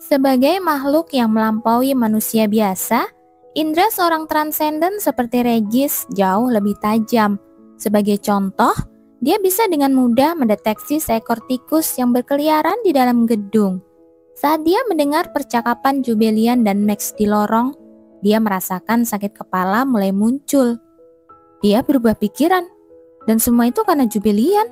Sebagai makhluk yang melampaui manusia biasa, indera seorang transenden seperti Regis jauh lebih tajam. Sebagai contoh, dia bisa dengan mudah mendeteksi seekor tikus yang berkeliaran di dalam gedung. Saat dia mendengar percakapan Jubelian dan Max di lorong, dia merasakan sakit kepala mulai muncul. Dia berubah pikiran, dan semua itu karena Jubelian.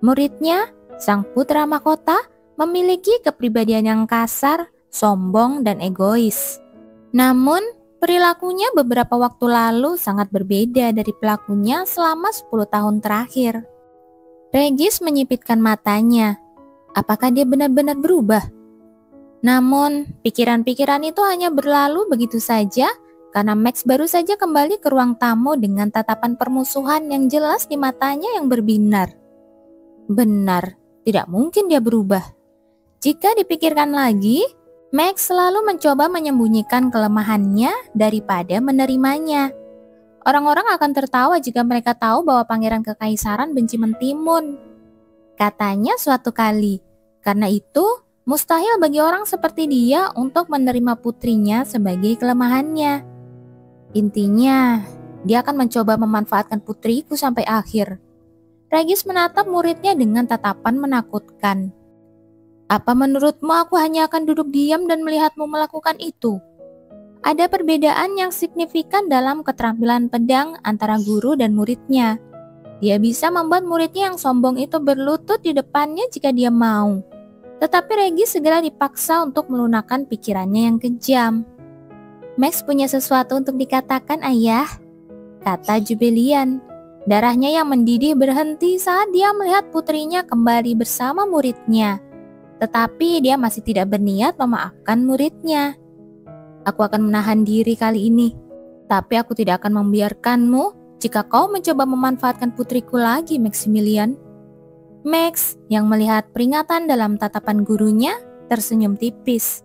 Muridnya, sang putra mahkota, memiliki kepribadian yang kasar, sombong, dan egois. Namun, perilakunya beberapa waktu lalu sangat berbeda dari pelakunya selama 10 tahun terakhir. Regis menyipitkan matanya. Apakah dia benar-benar berubah? Namun, pikiran-pikiran itu hanya berlalu begitu saja karena Max baru saja kembali ke ruang tamu dengan tatapan permusuhan yang jelas di matanya yang berbinar. Benar, tidak mungkin dia berubah. Jika dipikirkan lagi, Max selalu mencoba menyembunyikan kelemahannya daripada menerimanya. Orang-orang akan tertawa jika mereka tahu bahwa Pangeran Kekaisaran benci mentimun. Katanya suatu kali, karena itu mustahil bagi orang seperti dia untuk menerima putrinya sebagai kelemahannya. Intinya, dia akan mencoba memanfaatkan putriku sampai akhir. Regis menatap muridnya dengan tatapan menakutkan. Apa menurutmu aku hanya akan duduk diam dan melihatmu melakukan itu? Ada perbedaan yang signifikan dalam keterampilan pedang antara guru dan muridnya. Dia bisa membuat muridnya yang sombong itu berlutut di depannya jika dia mau. Tetapi Regis segera dipaksa untuk melunakkan pikirannya yang kejam. Max punya sesuatu untuk dikatakan, ayah, kata Jubelian. Darahnya yang mendidih berhenti saat dia melihat putrinya kembali bersama muridnya. Tetapi dia masih tidak berniat memaafkan muridnya. Aku akan menahan diri kali ini, tapi aku tidak akan membiarkanmu jika kau mencoba memanfaatkan putriku lagi, Maximilian. Max, yang melihat peringatan dalam tatapan gurunya, tersenyum tipis.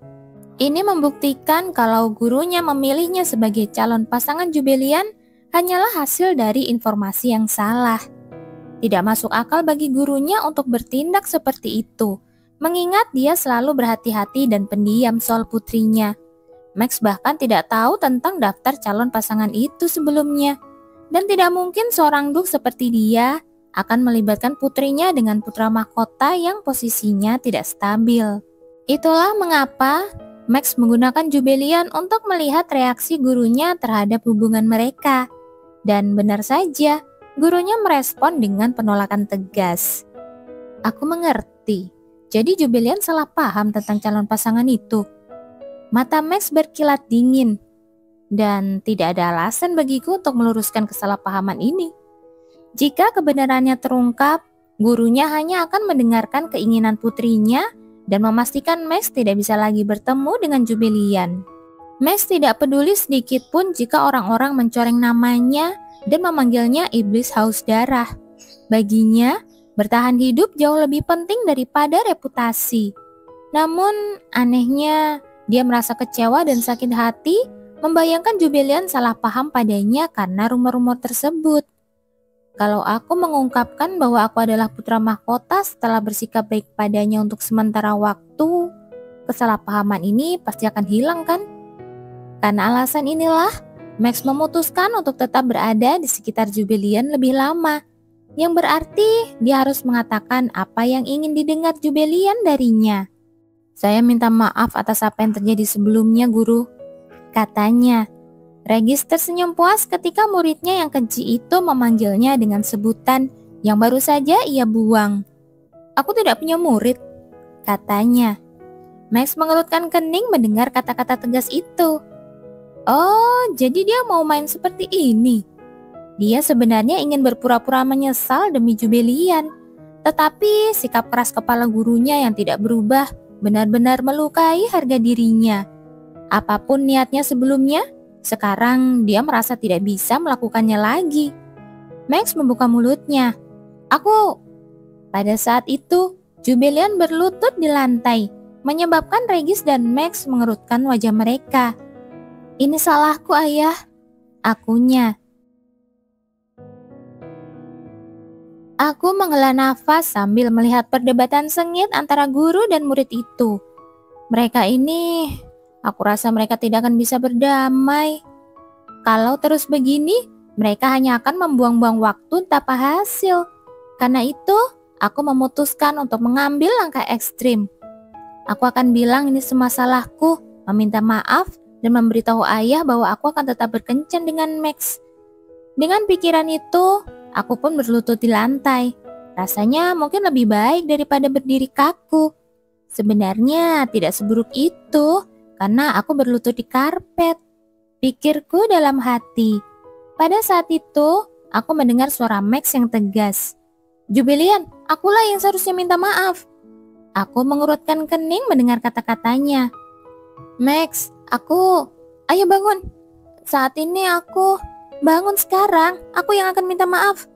Ini membuktikan kalau gurunya memilihnya sebagai calon pasangan Jubelian hanyalah hasil dari informasi yang salah. Tidak masuk akal bagi gurunya untuk bertindak seperti itu, mengingat dia selalu berhati-hati dan pendiam soal putrinya. Max bahkan tidak tahu tentang daftar calon pasangan itu sebelumnya. Dan tidak mungkin seorang duk seperti dia akan melibatkan putrinya dengan putra mahkota yang posisinya tidak stabil. Itulah mengapa Max menggunakan Jubelian untuk melihat reaksi gurunya terhadap hubungan mereka. Dan benar saja, gurunya merespon dengan penolakan tegas. Aku mengerti. Jadi Jubelian salah paham tentang calon pasangan itu. Mata Max berkilat dingin. Dan tidak ada alasan bagiku untuk meluruskan kesalahpahaman ini. Jika kebenarannya terungkap, gurunya hanya akan mendengarkan keinginan putrinya dan memastikan Max tidak bisa lagi bertemu dengan Jubelian. Max tidak peduli sedikit pun jika orang-orang mencoreng namanya dan memanggilnya iblis haus darah. Baginya, bertahan hidup jauh lebih penting daripada reputasi. Namun, anehnya, dia merasa kecewa dan sakit hati membayangkan Jubelian salah paham padanya karena rumor-rumor tersebut. Kalau aku mengungkapkan bahwa aku adalah putra mahkota setelah bersikap baik padanya untuk sementara waktu, kesalahpahaman ini pasti akan hilang kan? Karena alasan inilah, Max memutuskan untuk tetap berada di sekitar Jubelian lebih lama. Yang berarti dia harus mengatakan apa yang ingin didengar Jubelian darinya. Saya minta maaf atas apa yang terjadi sebelumnya, guru, katanya. Regis tersenyum puas ketika muridnya yang keji itu memanggilnya dengan sebutan yang baru saja ia buang. Aku tidak punya murid, katanya. Max mengerutkan kening mendengar kata-kata tegas itu. Oh, jadi dia mau main seperti ini. Dia sebenarnya ingin berpura-pura menyesal demi Jubelian. Tetapi sikap keras kepala gurunya yang tidak berubah benar-benar melukai harga dirinya. Apapun niatnya sebelumnya, sekarang dia merasa tidak bisa melakukannya lagi. Max membuka mulutnya. Pada saat itu, Jubelian berlutut di lantai. menyebabkan Regis dan Max mengerutkan wajah mereka. "Ini salahku, Ayah," akunya. Aku menghela nafas sambil melihat perdebatan sengit antara guru dan murid itu. Mereka ini, aku rasa mereka tidak akan bisa berdamai. Kalau terus begini, mereka hanya akan membuang-buang waktu tanpa hasil. Karena itu, aku memutuskan untuk mengambil langkah ekstrim. Aku akan bilang ini semua salahku, meminta maaf, dan memberitahu ayah bahwa aku akan tetap berkencan dengan Max. Dengan pikiran itu, aku pun berlutut di lantai. Rasanya mungkin lebih baik daripada berdiri kaku. Sebenarnya tidak seburuk itu, karena aku berlutut di karpet. Pikirku dalam hati. Pada saat itu, aku mendengar suara Max yang tegas. "Jubilian, akulah yang seharusnya minta maaf." Aku mengurutkan kening mendengar kata-katanya. "Max, ayo bangun. Saat ini bangun sekarang, aku yang akan minta maaf."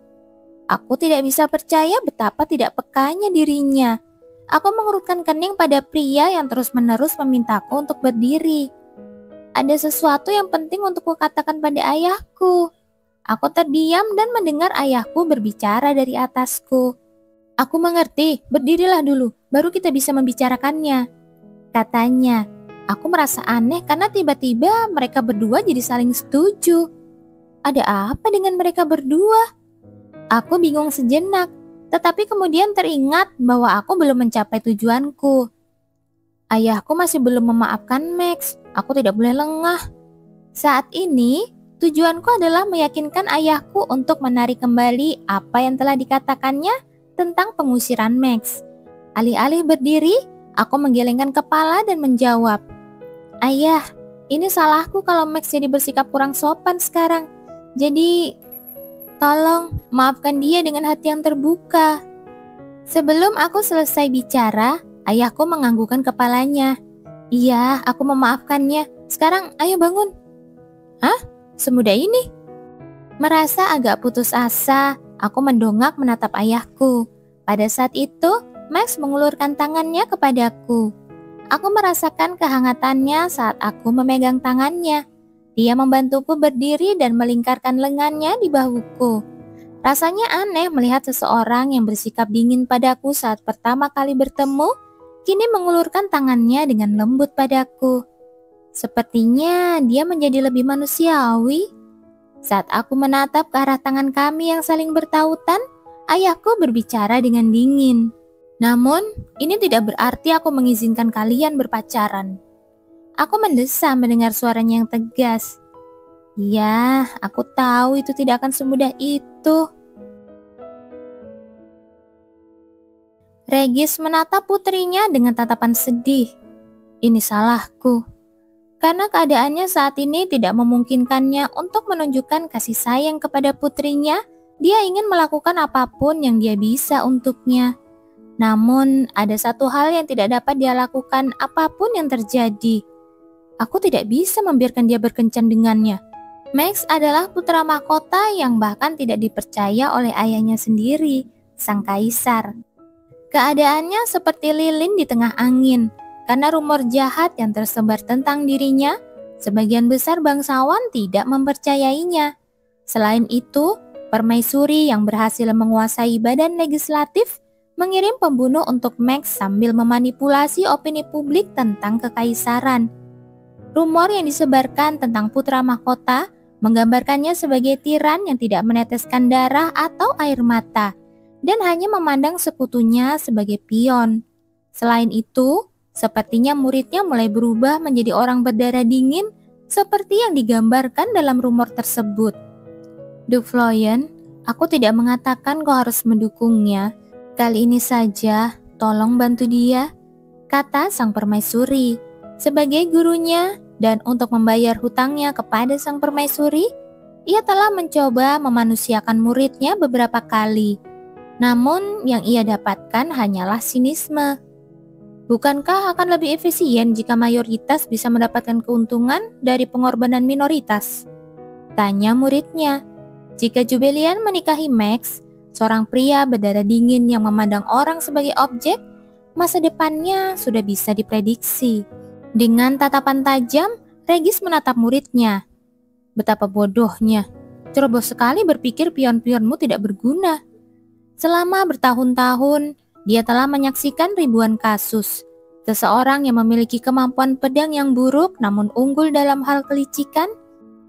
Aku tidak bisa percaya betapa tidak pekanya dirinya. Aku mengurutkan kening pada pria yang terus-menerus memintaku untuk berdiri. Ada sesuatu yang penting untuk kukatakan pada ayahku. Aku terdiam dan mendengar ayahku berbicara dari atasku. "Aku mengerti, berdirilah dulu, baru kita bisa membicarakannya," katanya. Aku merasa aneh karena tiba-tiba mereka berdua jadi saling setuju. Ada apa dengan mereka berdua? Aku bingung sejenak, tetapi kemudian teringat bahwa aku belum mencapai tujuanku. Ayahku masih belum memaafkan Max, aku tidak boleh lengah. Saat ini, tujuanku adalah meyakinkan ayahku untuk menarik kembali apa yang telah dikatakannya tentang pengusiran Max. Alih-alih berdiri, aku menggelengkan kepala dan menjawab, "Ayah, ini salahku kalau Max jadi bersikap kurang sopan sekarang. Jadi, tolong maafkan dia dengan hati yang terbuka." Sebelum aku selesai bicara, ayahku menganggukkan kepalanya. "Iya, aku memaafkannya. Sekarang ayo bangun." "Hah? Semudah ini?" Merasa agak putus asa, aku mendongak menatap ayahku. Pada saat itu, Max mengulurkan tangannya kepadaku. Aku merasakan kehangatannya saat aku memegang tangannya. Dia membantuku berdiri dan melingkarkan lengannya di bahuku. Rasanya aneh melihat seseorang yang bersikap dingin padaku saat pertama kali bertemu, kini mengulurkan tangannya dengan lembut padaku. Sepertinya dia menjadi lebih manusiawi. Saat aku menatap ke arah tangan kami yang saling bertautan, ayahku berbicara dengan dingin. "Namun, ini tidak berarti aku mengizinkan kalian berpacaran." Aku mendesah mendengar suaranya yang tegas. "Ya, aku tahu itu tidak akan semudah itu." Regis menatap putrinya dengan tatapan sedih. "Ini salahku. Karena keadaannya saat ini tidak memungkinkannya untuk menunjukkan kasih sayang kepada putrinya, dia ingin melakukan apapun yang dia bisa untuknya. Namun, ada satu hal yang tidak dapat dia lakukan apapun yang terjadi. Aku tidak bisa membiarkan dia berkencan dengannya. Max adalah putra mahkota yang bahkan tidak dipercaya oleh ayahnya sendiri, sang kaisar. Keadaannya seperti lilin di tengah angin. Karena rumor jahat yang tersebar tentang dirinya, sebagian besar bangsawan tidak mempercayainya. Selain itu, permaisuri yang berhasil menguasai badan legislatif mengirim pembunuh untuk Max sambil memanipulasi opini publik tentang kekaisaran. Rumor yang disebarkan tentang putra mahkota menggambarkannya sebagai tiran yang tidak meneteskan darah atau air mata dan hanya memandang sekutunya sebagai pion. Selain itu, sepertinya muridnya mulai berubah menjadi orang berdarah dingin seperti yang digambarkan dalam rumor tersebut. "Du Floyen, aku tidak mengatakan kau harus mendukungnya. Kali ini saja, tolong bantu dia," kata sang permaisuri. Sebagai gurunya dan untuk membayar hutangnya kepada sang permaisuri, ia telah mencoba memanusiakan muridnya beberapa kali. Namun yang ia dapatkan hanyalah sinisme. "Bukankah akan lebih efisien jika mayoritas bisa mendapatkan keuntungan dari pengorbanan minoritas?" tanya muridnya. Jika Jubilian menikahi Max, seorang pria berdarah dingin yang memandang orang sebagai objek, Masa depannya sudah bisa diprediksi. Dengan tatapan tajam, Regis menatap muridnya. Betapa bodohnya. Ceroboh sekali berpikir pion-pionmu tidak berguna. Selama bertahun-tahun, dia telah menyaksikan ribuan kasus. Seseorang yang memiliki kemampuan pedang yang buruk namun unggul dalam hal kelicikan,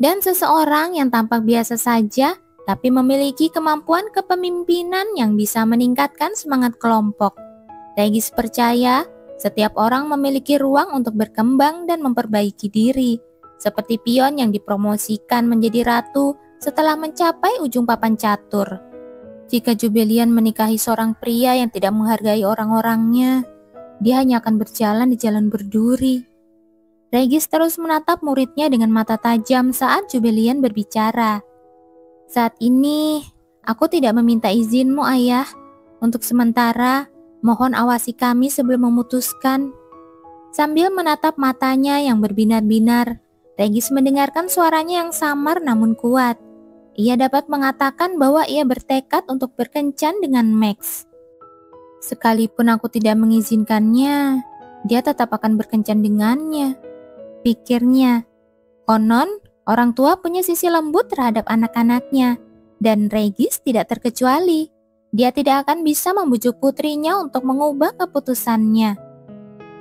dan seseorang yang tampak biasa saja tapi memiliki kemampuan kepemimpinan yang bisa meningkatkan semangat kelompok. Regis percaya setiap orang memiliki ruang untuk berkembang dan memperbaiki diri, seperti pion yang dipromosikan menjadi ratu setelah mencapai ujung papan catur. Jika Jubelian menikahi seorang pria yang tidak menghargai orang-orangnya, dia hanya akan berjalan di jalan berduri. Regis terus menatap muridnya dengan mata tajam saat Jubelian berbicara. Saat ini, aku tidak meminta izinmu, Ayah. Untuk sementara, mohon awasi kami sebelum memutuskan. Sambil menatap matanya yang berbinar-binar, Regis mendengarkan suaranya yang samar namun kuat. Ia dapat mengatakan bahwa ia bertekad untuk berkencan dengan Max. Sekalipun aku tidak mengizinkannya, dia tetap akan berkencan dengannya. Pikirnya, konon orang tua punya sisi lembut terhadap anak-anaknya, dan Regis tidak terkecuali. Dia tidak akan bisa membujuk putrinya untuk mengubah keputusannya.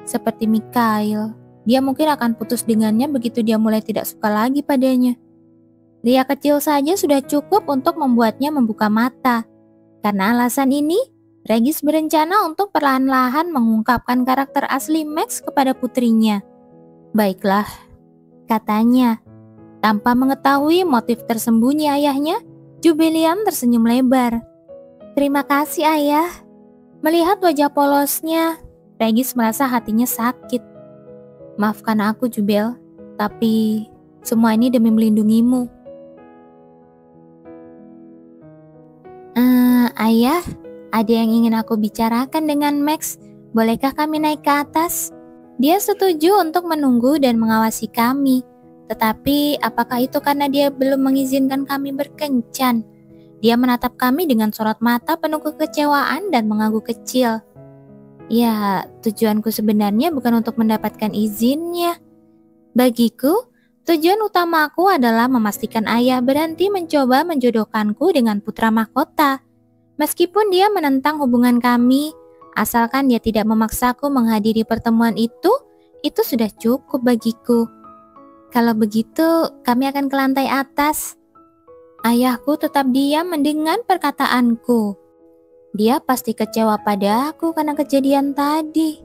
Seperti Mikhail, dia mungkin akan putus dengannya begitu dia mulai tidak suka lagi padanya. Ria kecil saja sudah cukup untuk membuatnya membuka mata. Karena alasan ini, Regis berencana untuk perlahan-lahan mengungkapkan karakter asli Max kepada putrinya. Baiklah, katanya. Tanpa mengetahui motif tersembunyi ayahnya, Jubelian tersenyum lebar. Terima kasih, Ayah. Melihat wajah polosnya, Regis merasa hatinya sakit. Maafkan aku, Jubel, tapi semua ini demi melindungimu. Ayah, ada yang ingin aku bicarakan dengan Max. Bolehkah kami naik ke atas? Dia setuju untuk menunggu dan mengawasi kami. Tetapi apakah itu karena dia belum mengizinkan kami berkencan? Dia menatap kami dengan sorot mata penuh kekecewaan dan mengangguk kecil. Ya, tujuanku sebenarnya bukan untuk mendapatkan izinnya. Bagiku, tujuan utamaku adalah memastikan ayah berhenti mencoba menjodohkanku dengan putra mahkota. Meskipun dia menentang hubungan kami, asalkan dia tidak memaksaku menghadiri pertemuan itu sudah cukup bagiku. Kalau begitu, kami akan ke lantai atas. Ayahku tetap diam mendengar perkataanku. Dia pasti kecewa pada aku karena kejadian tadi.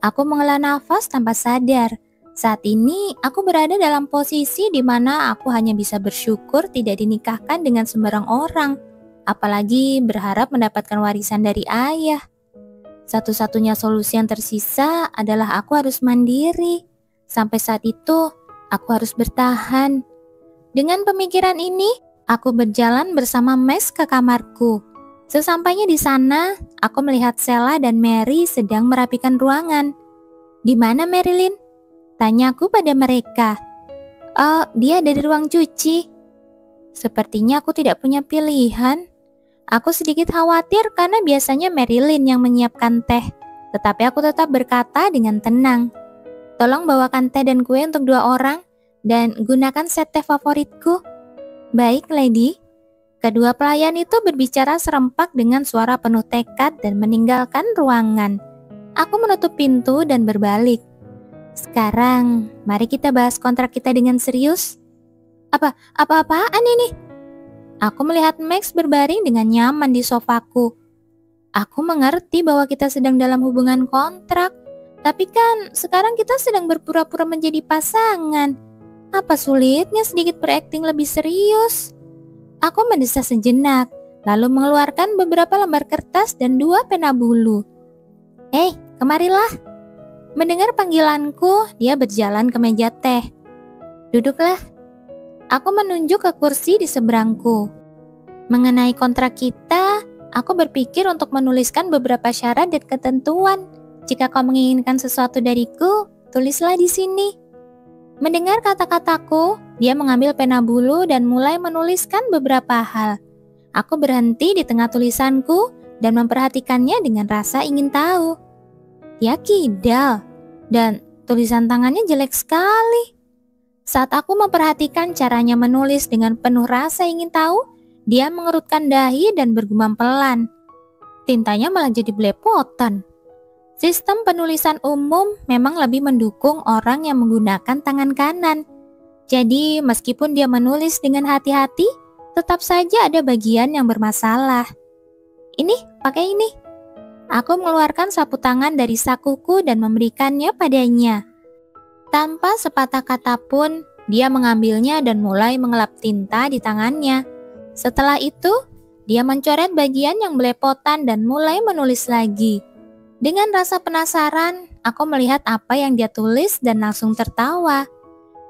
Aku menghela nafas tanpa sadar. Saat ini, aku berada dalam posisi di mana aku hanya bisa bersyukur tidak dinikahkan dengan sembarang orang. Apalagi berharap mendapatkan warisan dari ayah. Satu-satunya solusi yang tersisa adalah aku harus mandiri. Sampai saat itu, aku harus bertahan. Dengan pemikiran ini, aku berjalan bersama Max ke kamarku. Sesampainya di sana, aku melihat Sheila dan Mary sedang merapikan ruangan. Di mana Marilyn? Tanyaku pada mereka. Oh, dia ada di ruang cuci. Sepertinya aku tidak punya pilihan. Aku sedikit khawatir karena biasanya Marilyn yang menyiapkan teh. Tetapi aku tetap berkata dengan tenang. Tolong bawakan teh dan kue untuk 2 orang dan gunakan set teh favoritku. Baik, Lady. Kedua pelayan itu berbicara serempak dengan suara penuh tekad dan meninggalkan ruangan. Aku menutup pintu dan berbalik. Sekarang, mari kita bahas kontrak kita dengan serius. Apa-apaan ini? Aku melihat Max berbaring dengan nyaman di sofaku. Aku mengerti bahwa kita sedang dalam hubungan kontrak. Tapi kan sekarang kita sedang berpura-pura menjadi pasangan. Apa sulitnya sedikit berakting lebih serius? Aku mendesah sejenak, lalu mengeluarkan beberapa lembar kertas dan 2 pena bulu. Hei, kemarilah. Mendengar panggilanku, dia berjalan ke meja teh. Duduklah. Aku menunjuk ke kursi di seberangku. Mengenai kontrak kita, aku berpikir untuk menuliskan beberapa syarat dan ketentuan. Jika kau menginginkan sesuatu dariku, tulislah di sini. Mendengar kata-kataku, dia mengambil pena bulu dan mulai menuliskan beberapa hal. Aku berhenti di tengah tulisanku dan memperhatikannya dengan rasa ingin tahu. Ya kidal, dan tulisan tangannya jelek sekali. Saat aku memperhatikan caranya menulis dengan penuh rasa ingin tahu, dia mengerutkan dahi dan bergumam pelan. Tintanya malah jadi belepotan. Sistem penulisan umum memang lebih mendukung orang yang menggunakan tangan kanan. Jadi meskipun dia menulis dengan hati-hati, tetap saja ada bagian yang bermasalah. Ini, pakai ini. Aku mengeluarkan sapu tangan dari sakuku dan memberikannya padanya. Tanpa sepatah kata pun, dia mengambilnya dan mulai mengelap tinta di tangannya. Setelah itu, dia mencoret bagian yang belepotan dan mulai menulis lagi. Dengan rasa penasaran, aku melihat apa yang dia tulis dan langsung tertawa.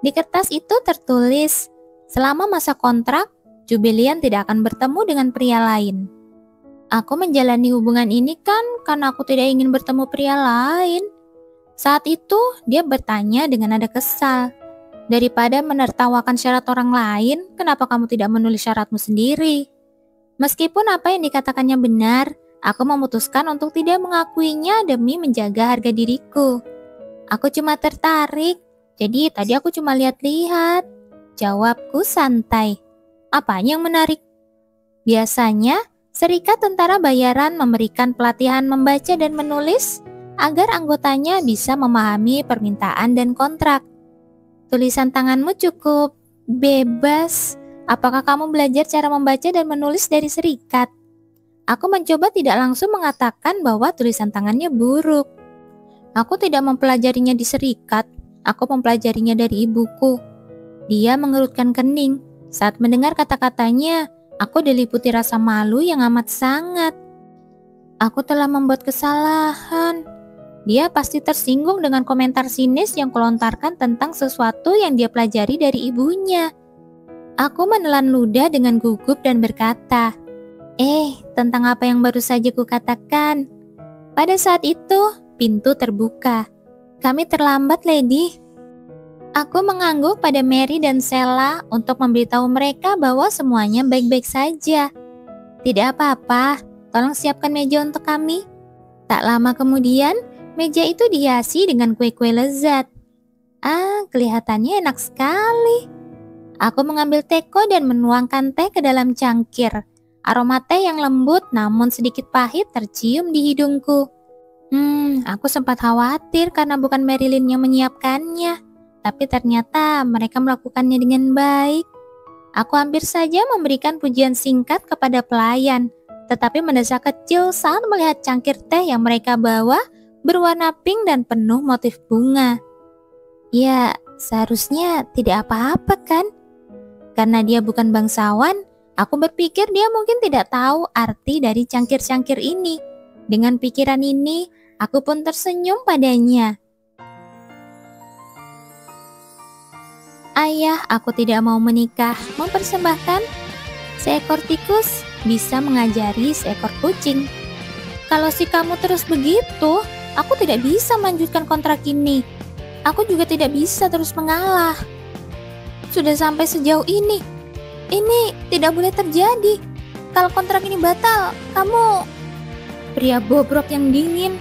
Di kertas itu tertulis, selama masa kontrak, Jubilian tidak akan bertemu dengan pria lain. Aku menjalani hubungan ini kan karena aku tidak ingin bertemu pria lain. Saat itu, dia bertanya dengan nada kesal. Daripada menertawakan syarat orang lain, kenapa kamu tidak menulis syaratmu sendiri? Meskipun apa yang dikatakannya benar, aku memutuskan untuk tidak mengakuinya demi menjaga harga diriku. Aku cuma tertarik, jadi tadi aku cuma lihat-lihat. Jawabku santai. Apanya yang menarik? Biasanya, Serikat Tentara Bayaran memberikan pelatihan membaca dan menulis agar anggotanya bisa memahami permintaan dan kontrak. Tulisan tanganmu cukup bebas. Apakah kamu belajar cara membaca dan menulis dari serikat? Aku mencoba tidak langsung mengatakan bahwa tulisan tangannya buruk. Aku tidak mempelajarinya di serikat, aku mempelajarinya dari ibuku. Dia mengerutkan kening. Saat mendengar kata-katanya, aku diliputi rasa malu yang amat sangat. Aku telah membuat kesalahan. Dia pasti tersinggung dengan komentar sinis yang kulontarkan tentang sesuatu yang dia pelajari dari ibunya. Aku menelan ludah dengan gugup dan berkata, tentang apa yang baru saja kukatakan. Pada saat itu, pintu terbuka. Kami terlambat, Lady. Aku mengangguk pada Mary dan Sheila untuk memberitahu mereka bahwa semuanya baik-baik saja. Tidak apa-apa, tolong siapkan meja untuk kami. Tak lama kemudian, meja itu dihiasi dengan kue-kue lezat. Kelihatannya enak sekali. Aku mengambil teko dan menuangkan teh ke dalam cangkir. Aroma teh yang lembut namun sedikit pahit tercium di hidungku. Aku sempat khawatir karena bukan Marilyn yang menyiapkannya. Tapi ternyata mereka melakukannya dengan baik. Aku hampir saja memberikan pujian singkat kepada pelayan, tetapi mendesak kecil saat melihat cangkir teh yang mereka bawa berwarna pink dan penuh motif bunga. Ya, seharusnya tidak apa-apa kan? Karena dia bukan bangsawan, aku berpikir dia mungkin tidak tahu arti dari cangkir-cangkir ini. Dengan pikiran ini, aku pun tersenyum padanya. Ayah, aku tidak mau menikah, mempersembahkan seekor tikus bisa mengajari seekor kucing. Kalau si kamu terus begitu, aku tidak bisa melanjutkan kontrak ini. Aku juga tidak bisa terus mengalah. Sudah sampai sejauh ini tidak boleh terjadi. Kalau kontrak ini batal, kamu pria bobrok yang dingin,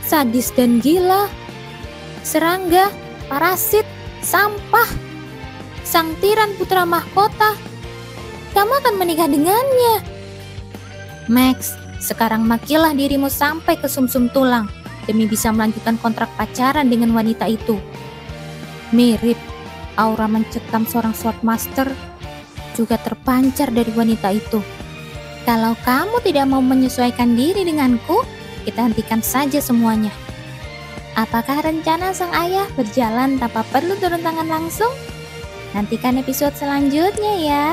sadis dan gila, serangga, parasit, sampah, sang tiran putra mahkota. Kamu akan menikah dengannya. Max, sekarang makilah dirimu sampai ke sumsum tulang demi bisa melanjutkan kontrak pacaran dengan wanita itu. Mirip, aura mencekam seorang swordmaster juga terpancar dari wanita itu. Kalau kamu tidak mau menyesuaikan diri denganku, kita hentikan saja semuanya. Apakah rencana sang ayah berjalan tanpa perlu turun tangan langsung? Nantikan episode selanjutnya ya.